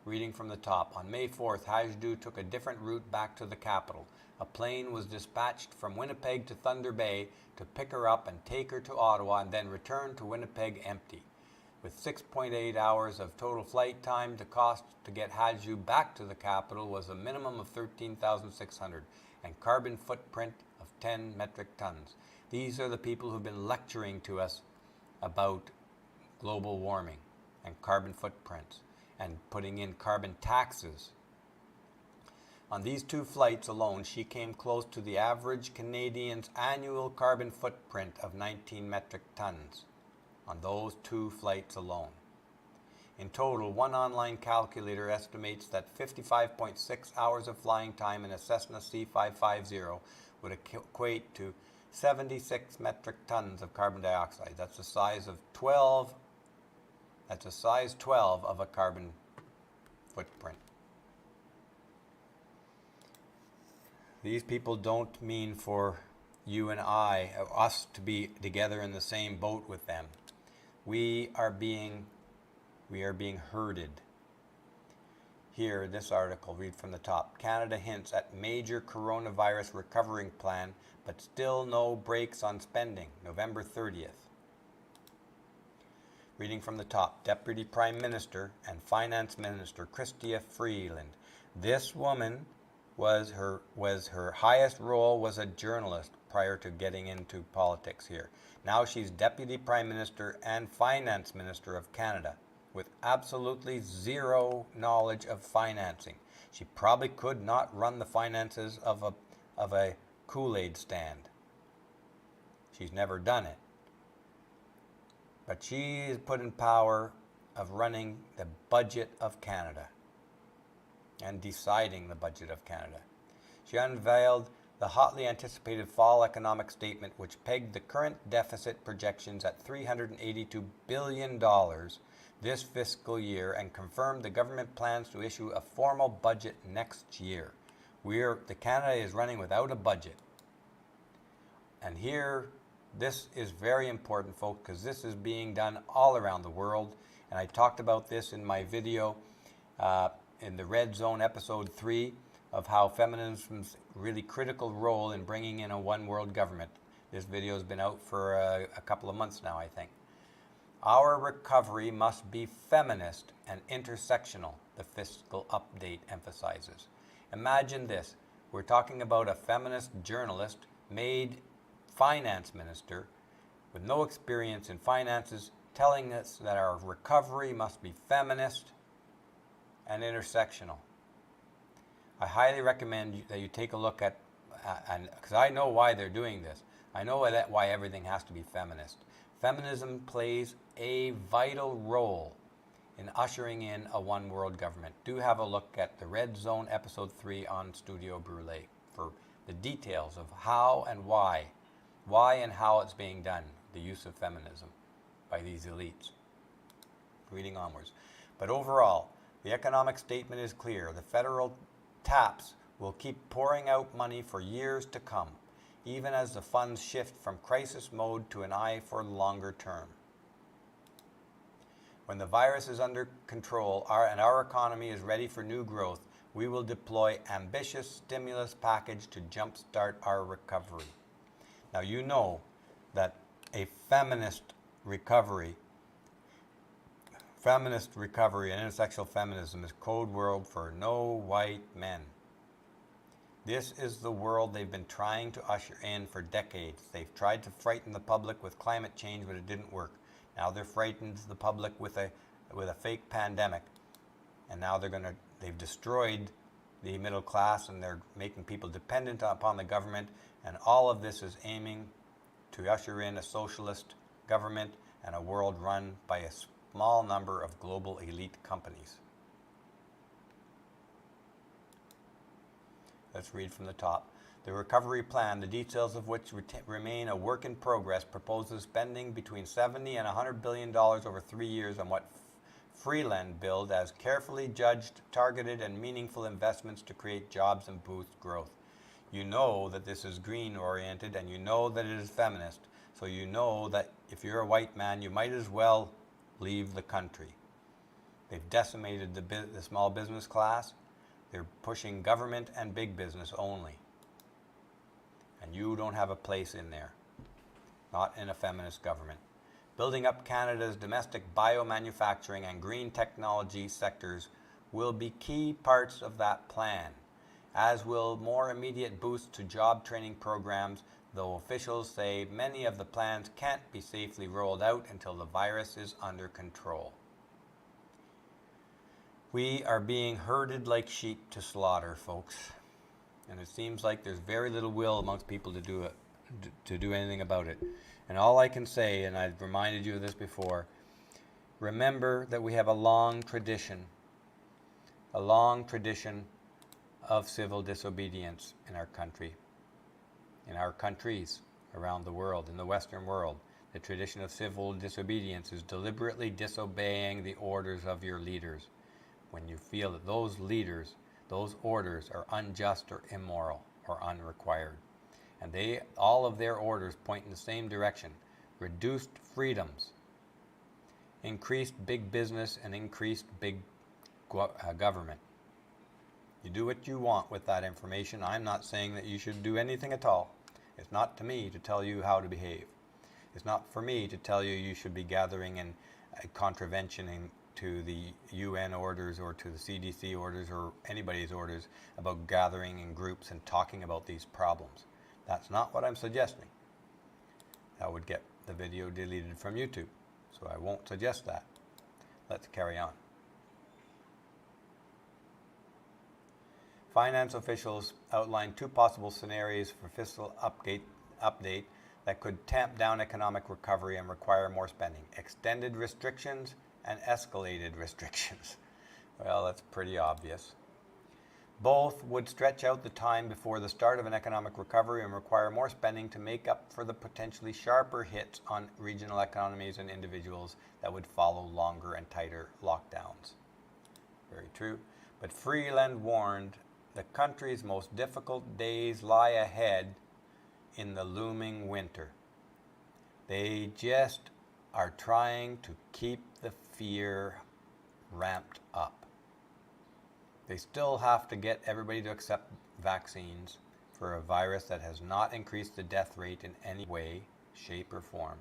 Reading from the top, on May 4th, Hajdu took a different route back to the capital. A plane was dispatched from Winnipeg to Thunder Bay to pick her up and take her to Ottawa, and then return to Winnipeg empty. With 6.8 hours of total flight time, the cost to get Hajdu back to the capital was a minimum of $13,600 and carbon footprint of 10 metric tons. These are the people who've been lecturing to us about global warming and carbon footprints and putting in carbon taxes On these 2 flights alone, she came close to the average Canadian's annual carbon footprint of 19 metric tons. On those 2 flights alone. In total, one online calculator estimates that 55.6 hours of flying time in a Cessna C550 would equate to 76 metric tons of carbon dioxide. That's the size of 12. That's a size 12 of a carbon footprint. These people don't mean for you and us to be together in the same boat with them. We are being herded. Here, this article, read from the top. Canada hints at major coronavirus recovering plan, but still no brakes on spending. November 30th. Reading from the top. Deputy Prime Minister and Finance Minister Chrystia Freeland. This woman was her highest role was a journalist prior to getting into politics here. Now she's Deputy Prime Minister and Finance Minister of Canada with absolutely zero knowledge of financing. She probably could not run the finances of a Kool-Aid stand. She's never done it. But she is put in power of running the budget of Canada and deciding the budget of Canada. She unveiled the hotly anticipated fall economic statement, which pegged the current deficit projections at $382 billion this fiscal year and confirmed the government plans to issue a formal budget next year. The Canada is running without a budget. And here, this is very important, folks, because this is being done all around the world. And I talked about this in my video in the Red Zone episode 3 of how feminism's really critical role in bringing in a one world government. This video has been out for a couple of months now, I think. Our recovery must be feminist and intersectional, the fiscal update emphasizes. Imagine this. We're talking about a feminist journalist made finance minister with no experience in finances telling us that our recovery must be feminist and intersectional. I highly recommend that you take a look at, because I know why they're doing this. I know why everything has to be feminist. Feminism plays a vital role in ushering in a one world government. Do have a look at the Red Zone episode 3 on Studio Brûlé for the details of how and why and how it's being done, the use of feminism by these elites. Reading onwards. But overall, the economic statement is clear. The federal taps will keep pouring out money for years to come, even as the funds shift from crisis mode to an eye for longer term. When the virus is under control and our economy is ready for new growth, we will deploy ambitious stimulus package to jumpstart our recovery. Now you know that a feminist recovery and intersectional feminism is code word for no white men. This is the world they've been trying to usher in for decades. They've tried to frighten the public with climate change, but it didn't work. Now they're frightened the public with a fake pandemic, and now they've destroyed the middle class, and they're making people dependent upon the government. And all of this is aiming to usher in a socialist government and a world run by a small number of global elite companies. Let's read from the top. The recovery plan, the details of which remain a work in progress, proposes spending between $70 and $100 billion over 3 years on what Freeland billed as carefully judged, targeted, and meaningful investments to create jobs and boost growth. You know that this is green-oriented, and you know that it is feminist, so you know that if you're a white man, you might as well leave the country. They've decimated the small business class. They're pushing government and big business only. And you don't have a place in there. Not in a feminist government. Building up Canada's domestic biomanufacturing and green technology sectors will be key parts of that plan, as will more immediate boosts to job training programs, though officials say many of the plans can't be safely rolled out until the virus is under control. We are being herded like sheep to slaughter, folks. And it seems like there's very little will amongst people to do anything about it. And all I can say, and I've reminded you of this before, remember that we have a long tradition of civil disobedience in our country, in our countries around the world, in the Western world. The tradition of civil disobedience is deliberately disobeying the orders of your leaders when you feel that those orders are unjust or immoral or unrequired. And all of their orders point in the same direction: reduced freedoms, increased big business, and increased big government. You do what you want with that information. I'm not saying that you should do anything at all. It's not to me to tell you how to behave. It's not for me to tell you should be gathering in contravention to the UN orders or to the CDC orders or anybody's orders about gathering in groups and talking about these problems. That's not what I'm suggesting. That would get the video deleted from YouTube, so I won't suggest that. Let's carry on. Finance officials outlined 2 possible scenarios for fiscal update that could tamp down economic recovery and require more spending: extended restrictions and escalated restrictions. Well, that's pretty obvious. Both would stretch out the time before the start of an economic recovery and require more spending to make up for the potentially sharper hits on regional economies and individuals that would follow longer and tighter lockdowns. Very true. But Freeland warned the country's most difficult days lie ahead in the looming winter. They just are trying to keep the fear ramped up. They still have to get everybody to accept vaccines for a virus that has not increased the death rate in any way, shape, or form.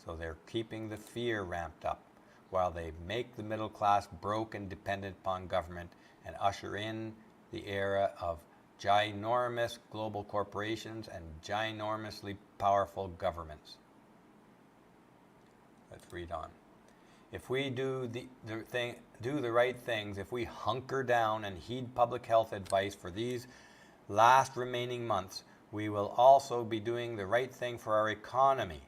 So they're keeping the fear ramped up while they make the middle class broke and dependent upon government and usher in the era of ginormous global corporations and ginormously powerful governments. Let's read on. If we do the right things, if we hunker down and heed public health advice for these last remaining months, we will also be doing the right thing for our economy.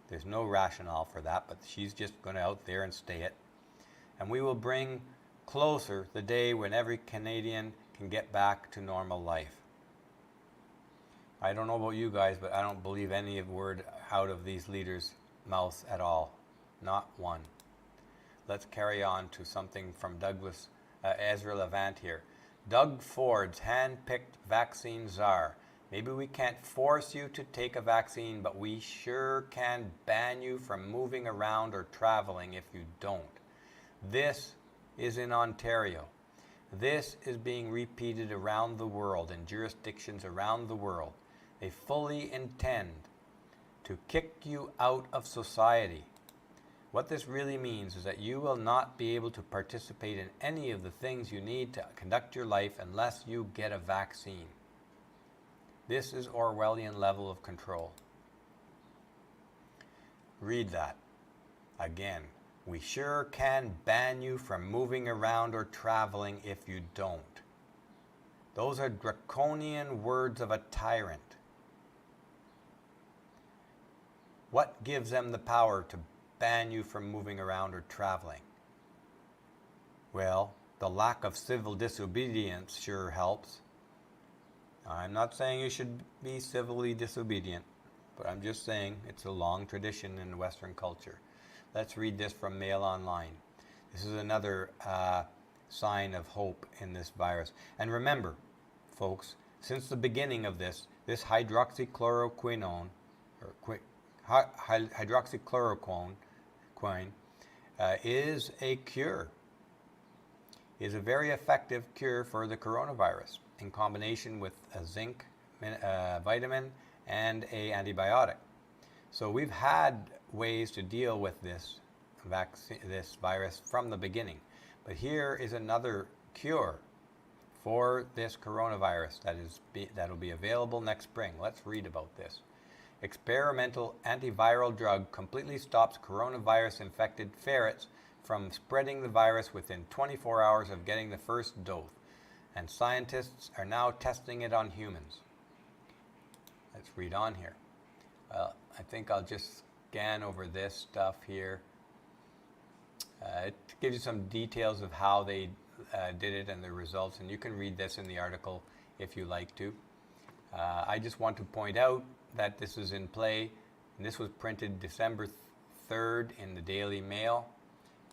There's no rationale for that, but she's just going to out there and stay it. And we will bring closer the day when every Canadian can get back to normal life. I don't know about you guys, but I don't believe any word out of these leaders' mouths at all. Not one. Let's carry on to something from Ezra Levant here. Doug Ford's hand-picked vaccine czar. Maybe we can't force you to take a vaccine, but we sure can ban you from moving around or traveling if you don't. This is in Ontario. This is being repeated around the world in jurisdictions around the world. They fully intend to kick you out of society. What this really means is that you will not be able to participate in any of the things you need to conduct your life unless you get a vaccine. This is Orwellian level of control. Read that again. We sure can ban you from moving around or traveling if you don't. Those are draconian words of a tyrant. What gives them the power to ban you from moving around or traveling? Well, the lack of civil disobedience sure helps. I'm not saying you should be civilly disobedient, but I'm just saying it's a long tradition in Western culture. Let's read this from Mail Online. This is another sign of hope in this virus. And remember, folks, since the beginning of this hydroxychloroquine is a cure, is a very effective cure for the coronavirus in combination with a zinc vitamin and an antibiotic. So we've had ways to deal with this virus from the beginning. But here is another cure for this coronavirus that will be available next spring. Let's read about this. Experimental antiviral drug completely stops coronavirus-infected ferrets from spreading the virus within 24 hours of getting the first dose and scientists are now testing it on humans. Let's read on here. I think I'll just scan over this stuff here. It gives you some details of how they did it and the results, and you can read this in the article if you like to. I just want to point out that this is in play, and this was printed December 3rd in the Daily Mail.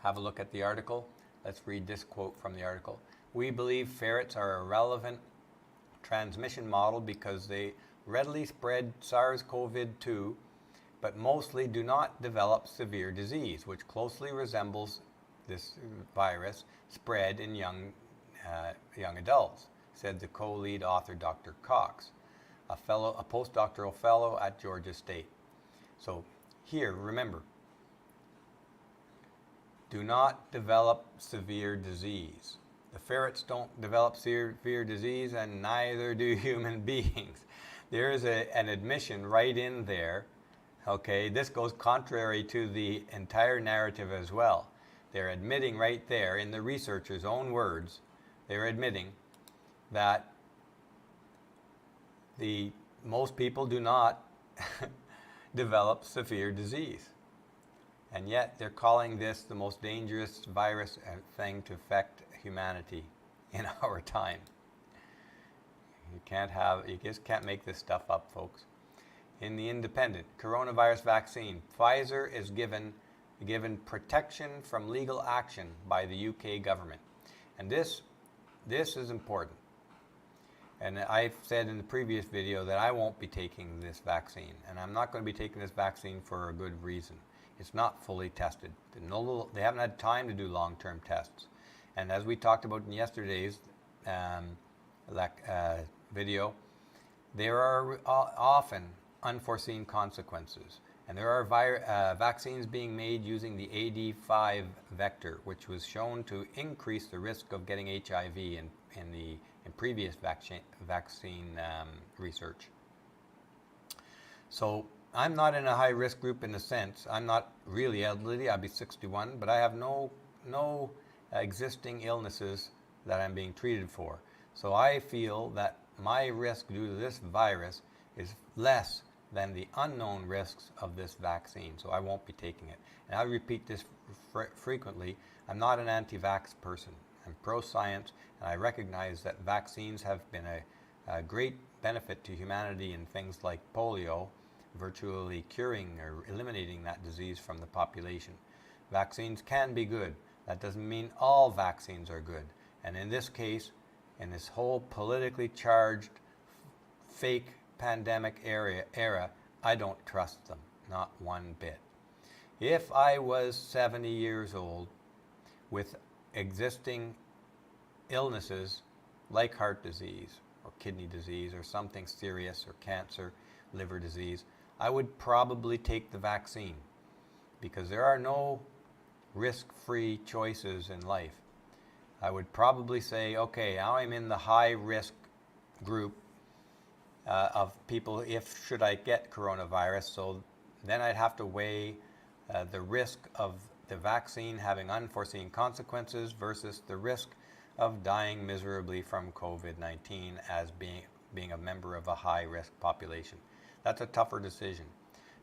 Have a look at the article. Let's read this quote from the article. "We believe ferrets are a relevant transmission model because they readily spread SARS-CoV-2, but mostly do not develop severe disease, which closely resembles this virus spread in young adults," said the co-lead author, Dr. Cox, a postdoctoral fellow at Georgia State. So here, remember, do not develop severe disease. The ferrets don't develop severe disease, and neither do human beings. There is an admission right in there. Okay, this goes contrary to the entire narrative as well. They're admitting right there in the researchers' own words, they're admitting that most people do not develop severe disease. And yet they're calling this the most dangerous virus thing to affect humanity in our time. You just can't make this stuff up, folks. In the Independent, coronavirus vaccine, Pfizer is given protection from legal action by the UK government. And this is important. And I've said in the previous video that I won't be taking this vaccine. And I'm not going to be taking this vaccine for a good reason. It's not fully tested. They haven't had time to do long-term tests. And as we talked about in yesterday's video, there are often unforeseen consequences. And there are vaccines being made using the AD5 vector, which was shown to increase the risk of getting HIV in previous vaccine research. So I'm not in a high-risk group in a sense. I'm not really elderly. I'll be 61, but I have no existing illnesses that I'm being treated for. So I feel that my risk due to this virus is less than the unknown risks of this vaccine. So I won't be taking it. And I repeat this frequently. I'm not an anti-vax person. I'm pro-science, and I recognize that vaccines have been a great benefit to humanity in things like polio, virtually curing or eliminating that disease from the population. Vaccines can be good. That doesn't mean all vaccines are good. And in this case, in this whole politically charged fake pandemic era, I don't trust them, not one bit. If I was 70 years old with existing illnesses like heart disease or kidney disease or something serious or cancer, liver disease, I would probably take the vaccine because there are no risk-free choices in life. I would probably say, okay, now I'm in the high-risk group of people should I get coronavirus, so then I'd have to weigh the risk of the vaccine having unforeseen consequences versus the risk of dying miserably from COVID-19 as being a member of a high-risk population. That's a tougher decision.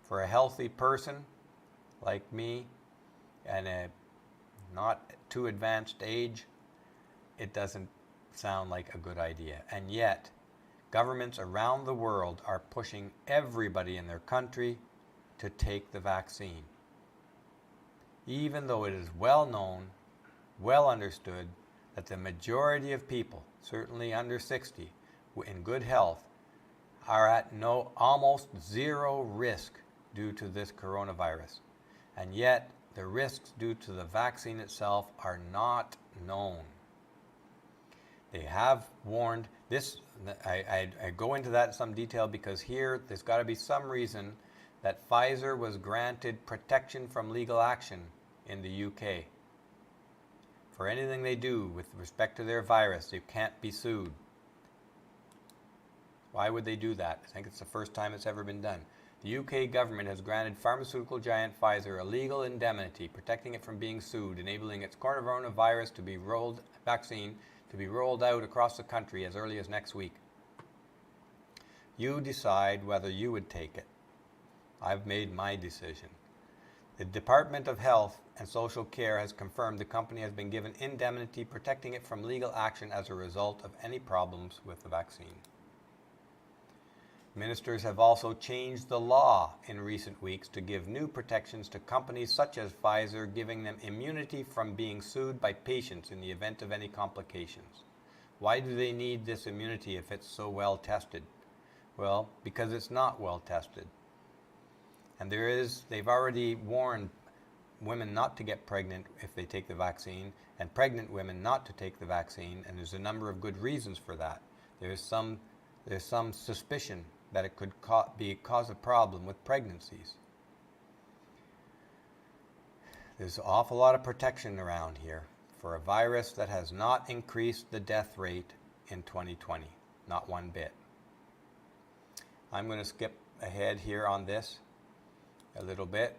For a healthy person like me and a not too advanced age, it doesn't sound like a good idea. And yet, governments around the world are pushing everybody in their country to take the vaccine. Even though it is well known, well understood, that the majority of people, certainly under 60, in good health, are at almost zero risk due to this coronavirus. And yet, the risks due to the vaccine itself are not known. They have warned this. I go into that in some detail because here there's got to be some reason that Pfizer was granted protection from legal action in the UK. For anything they do with respect to their virus, they can't be sued. Why would they do that? I think it's the first time it's ever been done. The UK government has granted pharmaceutical giant Pfizer a legal indemnity, protecting it from being sued, enabling its coronavirus vaccine to be rolled out across the country as early as next week. You decide whether you would take it. I've made my decision. The Department of Health and Social Care has confirmed the company has been given indemnity protecting it from legal action as a result of any problems with the vaccine. Ministers have also changed the law in recent weeks to give new protections to companies such as Pfizer, giving them immunity from being sued by patients in the event of any complications. Why do they need this immunity if it's so well tested? Well, because it's not well tested. And they've already warned women not to get pregnant if they take the vaccine, and pregnant women not to take the vaccine, and there's a number of good reasons for that. There's some suspicion that it could cause a problem with pregnancies. There's an awful lot of protection around here for a virus that has not increased the death rate in 2020, not one bit. I'm going to skip ahead here on this a little bit,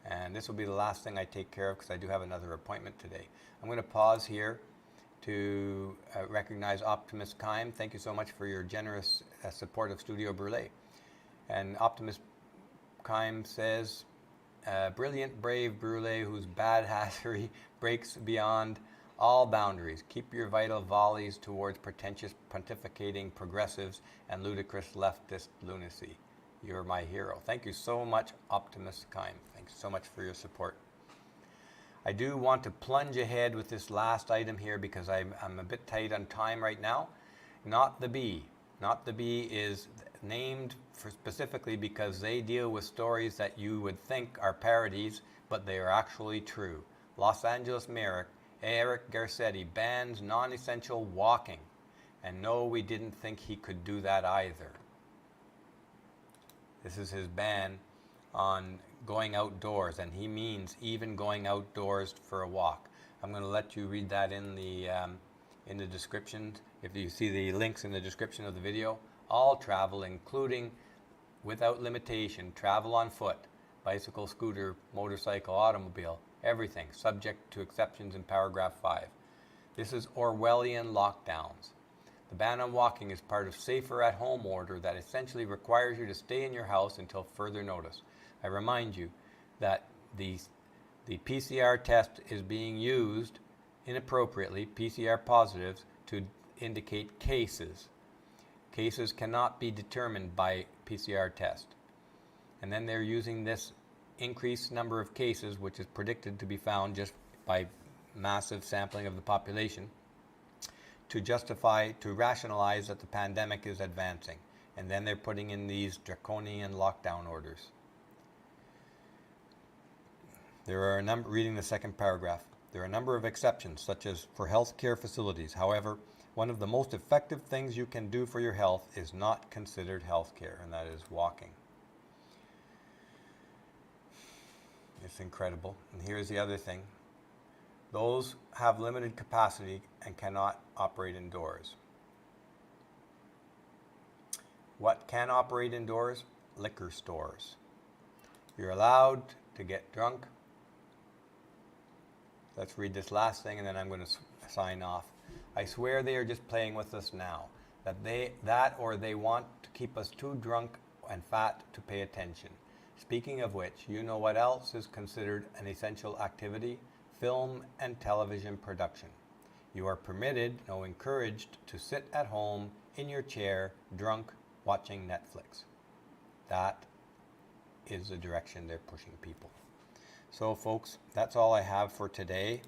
and this will be the last thing I take care of because I do have another appointment today. I'm going to pause here to recognize Optimus Keim. Thank you so much for your generous support of Studio Brûlé. And Optimus Keim says, brilliant, brave Brûlé whose badassery breaks beyond all boundaries. Keep your vital volleys towards pretentious, pontificating progressives and ludicrous leftist lunacy. You're my hero. Thank you so much, Optimus Keim. Thanks so much for your support. I do want to plunge ahead with this last item here because I'm a bit tight on time right now. Not the Bee. Not the Bee is named specifically because they deal with stories that you would think are parodies, but they are actually true. Los Angeles Mayor Eric Garcetti bans non-essential walking. And no, we didn't think he could do that either. This is his ban on going outdoors, and he means even going outdoors for a walk. I'm going to let you read that in the description. If you see the links in the description of the video, all travel, including without limitation, travel on foot, bicycle, scooter, motorcycle, automobile, everything, subject to exceptions in paragraph 5. This is Orwellian lockdowns. The ban on walking is part of safer at home order that essentially requires you to stay in your house until further notice. I remind you that the PCR test is being used inappropriately, PCR positives, to indicate cases. Cases cannot be determined by PCR test. And then they're using this increased number of cases, which is predicted to be found just by massive sampling of the population, to rationalize that the pandemic is advancing. And then they're putting in these draconian lockdown orders. There are reading the second paragraph, there are a number of exceptions, such as for healthcare facilities. However, one of the most effective things you can do for your health is not considered healthcare, and that is walking. It's incredible. And here's the other thing. Those have limited capacity and cannot operate indoors. What can operate indoors? Liquor stores. You're allowed to get drunk. Let's read this last thing and then I'm going to sign off. I swear they are just playing with us now. Or they want to keep us too drunk and fat to pay attention. Speaking of which, you know what else is considered an essential activity? Film and television production. You are permitted, no encouraged, to sit at home in your chair, drunk, watching Netflix. That is the direction they're pushing people. So folks, that's all I have for today,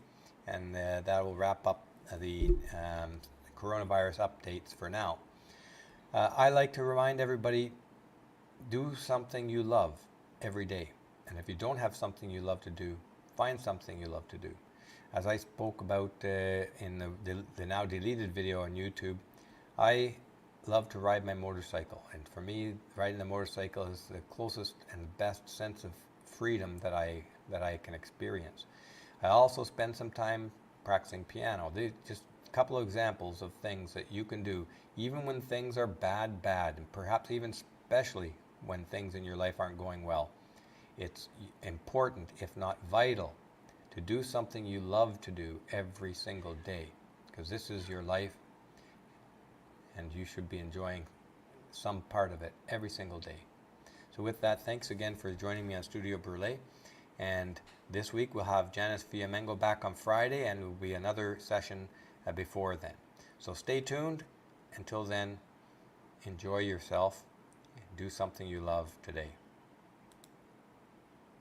and that will wrap up the coronavirus updates for now. I like to remind everybody, do something you love every day. And if you don't have something you love to do, find something you love to do. As I spoke about in the now deleted video on YouTube, I love to ride my motorcycle. And for me, riding the motorcycle is the closest and best sense of freedom that I can experience. I also spend some time practicing piano. Just a couple of examples of things that you can do, even when things are bad, and perhaps even especially when things in your life aren't going well. It's important, if not vital, to do something you love to do every single day. because this is your life and you should be enjoying some part of it every single day. So with that, thanks again for joining me on Studio Brûlé. And this week we'll have Janice Fiamengo back on Friday, and there will be another session before then. So stay tuned. Until then, enjoy yourself. Do something you love today.